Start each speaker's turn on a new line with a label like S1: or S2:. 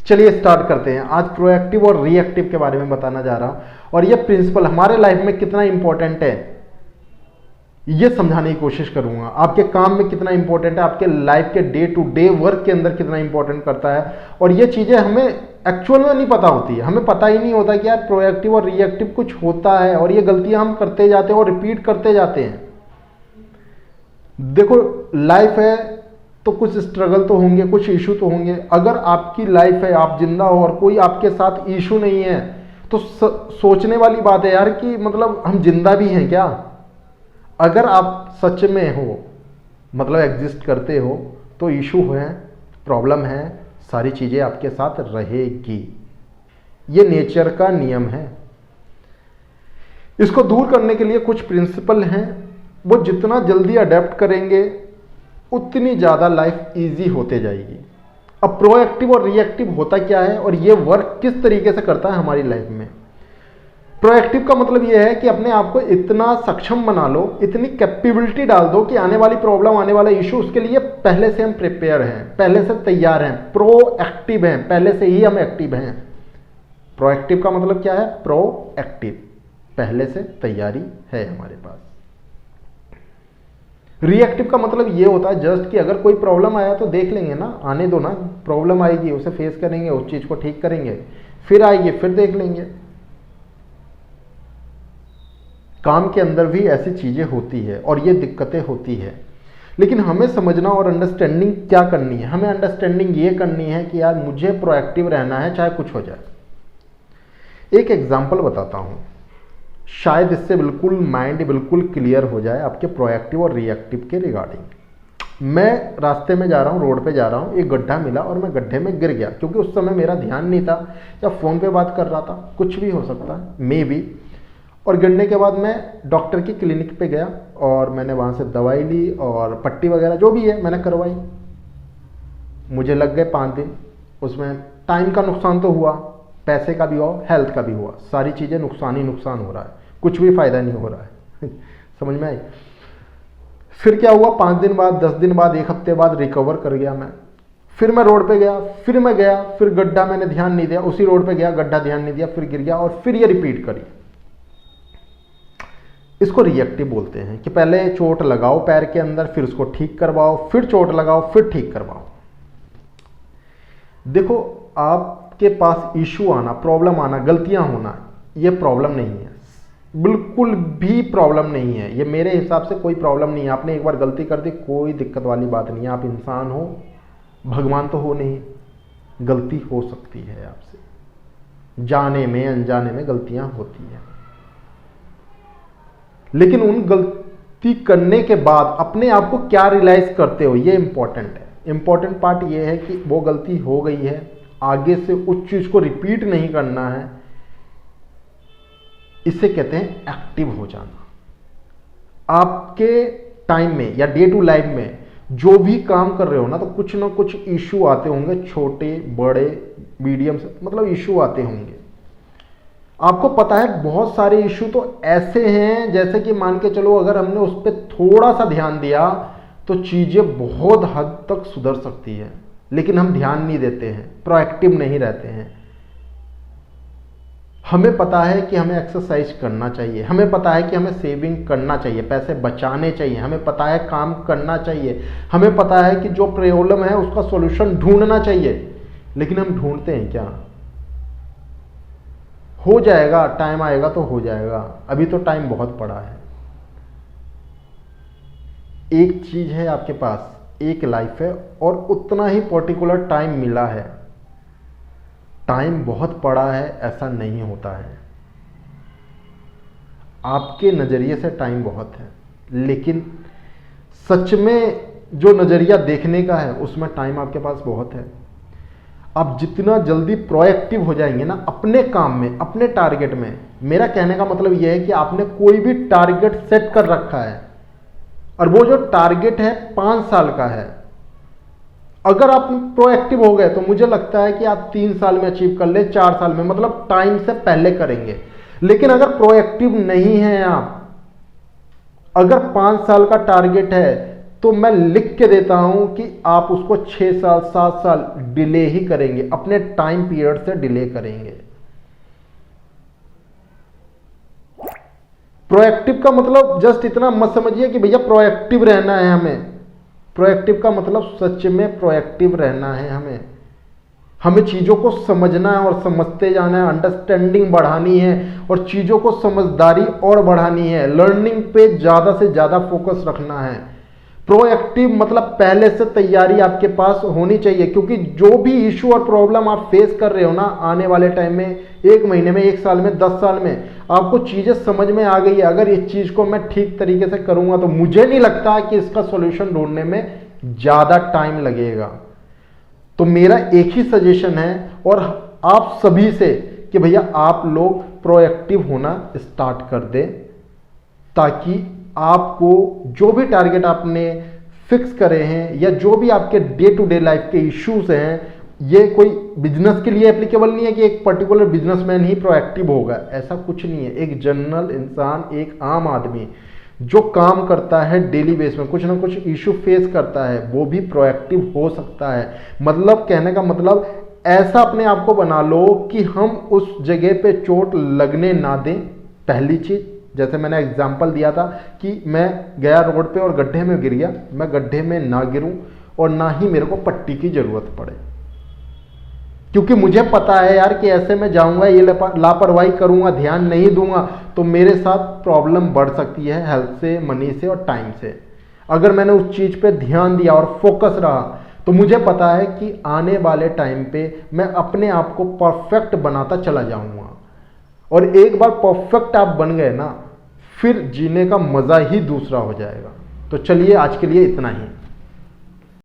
S1: चलिए स्टार्ट करते हैं। आज प्रोएक्टिव और रिएक्टिव के बारे में बताना जा रहा हूं और ये प्रिंसिपल हमारे लाइफ में कितना इंपॉर्टेंट है ये समझाने की कोशिश करूंगा। आपके काम में कितना इंपॉर्टेंट है, आपके लाइफ के डे टू डे वर्क के अंदर कितना इंपॉर्टेंट करता है। और ये चीजें हमें एक्चुअल में नहीं पता होती है, हमें पता ही नहीं होता कि यार प्रोएक्टिव और रिएक्टिव कुछ होता है, और ये गलतियां हम करते जाते हैं और रिपीट करते जाते हैं। देखो लाइफ है तो कुछ स्ट्रगल तो होंगे, कुछ इशू तो होंगे। अगर आपकी लाइफ है, आप जिंदा हो और कोई आपके साथ इशू नहीं है तो सोचने वाली बात है यार कि मतलब हम जिंदा भी हैं क्या। अगर आप सच में हो, मतलब एग्जिस्ट करते हो, तो इशू है, प्रॉब्लम है, सारी चीजें आपके साथ रहेगी। ये नेचर का नियम है। इसको दूर करने के लिए कुछ प्रिंसिपल हैं, वो जितना जल्दी अडेप्ट करेंगे उतनी ज़्यादा लाइफ इजी होते जाएगी। अब प्रोएक्टिव और रिएक्टिव होता क्या है और ये वर्क किस तरीके से करता है हमारी लाइफ में। प्रोएक्टिव का मतलब ये है कि अपने आप को इतना सक्षम बना लो, इतनी कैपेबिलिटी डाल दो कि आने वाली प्रॉब्लम, आने वाला इशू, उसके लिए पहले से हम प्रिपेयर हैं, पहले से तैयार हैं, प्रोएक्टिव हैं, पहले से ही हम एक्टिव हैं। प्रोएक्टिव का मतलब क्या है? प्रोएक्टिव, पहले से तैयारी है हमारे पास। रिएक्टिव का मतलब ये होता है जस्ट कि अगर कोई प्रॉब्लम आया तो देख लेंगे ना, आने दो ना, प्रॉब्लम आएगी, उसे फेस करेंगे, उस चीज को ठीक करेंगे, फिर आएगी, फिर देख लेंगे। काम के अंदर भी ऐसी चीजें होती है और ये दिक्कतें होती है, लेकिन हमें समझना और अंडरस्टैंडिंग क्या करनी है। हमें अंडरस्टैंडिंग ये करनी है कि यार मुझे प्रोएक्टिव रहना है चाहे कुछ हो जाए। एक एग्जांपल बताता हूं, शायद इससे बिल्कुल माइंड बिल्कुल क्लियर हो जाए आपके प्रोएक्टिव और रिएक्टिव के रिगार्डिंग। मैं रास्ते में जा रहा हूँ, रोड पे जा रहा हूँ, एक गड्ढा मिला और मैं गड्ढे में गिर गया, क्योंकि उस समय मेरा ध्यान नहीं था या फोन पे बात कर रहा था, कुछ भी हो सकता है, मे बी। और गिरने के बाद मैं डॉक्टर की क्लिनिक पे गया और मैंने वहाँ से दवाई ली और पट्टी वगैरह जो भी है मैंने करवाई। मुझे लग गए 5 दिन। उसमें टाइम का नुकसान तो हुआ, पैसे का भी हुआ, हेल्थ का भी हुआ, सारी चीज़ें नुकसान ही नुकसान हो रहा है, कुछ भी फायदा नहीं हो रहा है। समझ में आई? फिर क्या हुआ, 5 दिन बाद, 10 दिन बाद, 1 हफ्ते बाद रिकवर कर गया मैं। फिर मैं रोड पे गया, फिर मैं गया, फिर गड्ढा मैंने ध्यान नहीं दिया, उसी रोड पे गया, गड्ढा ध्यान नहीं दिया, फिर गिर गया और फिर ये रिपीट करी। इसको रिएक्टिव बोलते हैं कि पहले चोट लगाओ पैर के अंदर, फिर उसको ठीक करवाओ, फिर चोट लगाओ, फिर ठीक करवाओ। देखो आपके पास इशू आना, प्रॉब्लम आना, गलतियां होना, ये प्रॉब्लम नहीं है, बिल्कुल भी प्रॉब्लम नहीं है। ये मेरे हिसाब से कोई प्रॉब्लम नहीं है। आपने एक बार गलती कर दी, कोई दिक्कत वाली बात नहीं है। आप इंसान हो, भगवान तो हो नहीं, गलती हो सकती है आपसे, जाने में अनजाने में गलतियां होती हैं। लेकिन उन गलती करने के बाद अपने आप को क्या रियलाइज करते हो, ये इंपॉर्टेंट है। इंपॉर्टेंट पार्ट ये है कि वो गलती हो गई है, आगे से उस चीज को रिपीट नहीं करना है। इसे कहते हैं एक्टिव हो जाना। आपके टाइम में या डे टू लाइफ में जो भी काम कर रहे हो ना, तो कुछ ना कुछ इशू आते होंगे, छोटे बड़े मीडियम से, मतलब इशू आते होंगे। आपको पता है बहुत सारे इशू तो ऐसे हैं, जैसे कि मान के चलो अगर हमने उस पर थोड़ा सा ध्यान दिया तो चीजें बहुत हद तक सुधर सकती है, लेकिन हम ध्यान नहीं देते हैं, प्रोएक्टिव नहीं रहते हैं। हमें पता है कि हमें एक्सरसाइज करना चाहिए, हमें पता है कि हमें सेविंग करना चाहिए, पैसे बचाने चाहिए, हमें पता है काम करना चाहिए, हमें पता है कि जो प्रॉब्लम है उसका सॉल्यूशन ढूंढना चाहिए, लेकिन हम ढूंढते हैं क्या? हो जाएगा, टाइम आएगा तो हो जाएगा, अभी तो टाइम बहुत पड़ा है। एक चीज है आपके पास, एक लाइफ है और उतना ही पर्टिकुलर टाइम मिला है। टाइम बहुत पड़ा है ऐसा नहीं होता है। आपके नजरिए से टाइम बहुत है, लेकिन सच में जो नजरिया देखने का है उसमें टाइम आपके पास बहुत है। आप जितना जल्दी प्रोएक्टिव हो जाएंगे ना अपने काम में, अपने टारगेट में, मेरा कहने का मतलब यह है कि आपने कोई भी टारगेट सेट कर रखा है और वो जो टारगेट है 5 साल का है, अगर आप प्रोएक्टिव हो गए तो मुझे लगता है कि आप 3 साल में अचीव कर ले, 4 साल में, मतलब टाइम से पहले करेंगे। लेकिन अगर प्रोएक्टिव नहीं है आप, अगर 5 साल का टारगेट है तो मैं लिख के देता हूं कि आप उसको 6 साल 7 साल डिले ही करेंगे, अपने टाइम पीरियड से डिले करेंगे। प्रोएक्टिव का मतलब जस्ट इतना मत समझिए कि भैया प्रोएक्टिव रहना है हमें। प्रोएक्टिव का मतलब सच में प्रोएक्टिव रहना है हमें चीज़ों को समझना है और समझते जाना है, अंडरस्टैंडिंग बढ़ानी है और चीज़ों को समझदारी और बढ़ानी है, लर्निंग पे ज़्यादा से ज़्यादा फोकस रखना है। प्रोएक्टिव मतलब पहले से तैयारी आपके पास होनी चाहिए, क्योंकि जो भी इशू और प्रॉब्लम आप फेस कर रहे हो ना, आने वाले टाइम में 1 महीने में, 1 साल में, 10 साल में आपको चीज़ें समझ में आ गई है। अगर इस चीज़ को मैं ठीक तरीके से करूँगा तो मुझे नहीं लगता कि इसका सॉल्यूशन ढूंढने में ज़्यादा टाइम लगेगा। तो मेरा एक ही सजेशन है और आप सभी से कि भैया आप लोग प्रोएक्टिव होना स्टार्ट कर दें, ताकि आपको जो भी टारगेट आपने फिक्स करे हैं या जो भी आपके डे टू डे लाइफ के इश्यूज हैं, ये कोई बिजनेस के लिए एप्लीकेबल नहीं है कि एक पर्टिकुलर बिजनेसमैन ही प्रोएक्टिव होगा, ऐसा कुछ नहीं है। एक जनरल इंसान, एक आम आदमी जो काम करता है डेली बेस में, कुछ ना कुछ इशू फेस करता है, वो भी प्रोएक्टिव हो सकता है। मतलब कहने का मतलब ऐसा अपने आप को बना लो कि हम उस जगह पे चोट लगने ना दें। पहली चीज, जैसे मैंने एग्जांपल दिया था कि मैं गया रोड पे और गड्ढे में गिर गया, मैं गड्ढे में ना गिरूं और ना ही मेरे को पट्टी की जरूरत पड़े, क्योंकि मुझे पता है यार कि ऐसे मैं जाऊंगा, ये लापरवाही करूंगा, ध्यान नहीं दूंगा तो मेरे साथ प्रॉब्लम बढ़ सकती है, हेल्थ से, मनी से और टाइम से। अगर मैंने उस चीज पे ध्यान दिया और फोकस रहा तो मुझे पता है कि आने वाले टाइम पे मैं अपने आप को परफेक्ट बनाता चला जाऊंगा। और एक बार परफेक्ट आप बन गए ना, फिर जीने का मजा ही दूसरा हो जाएगा। तो चलिए आज के लिए इतना ही।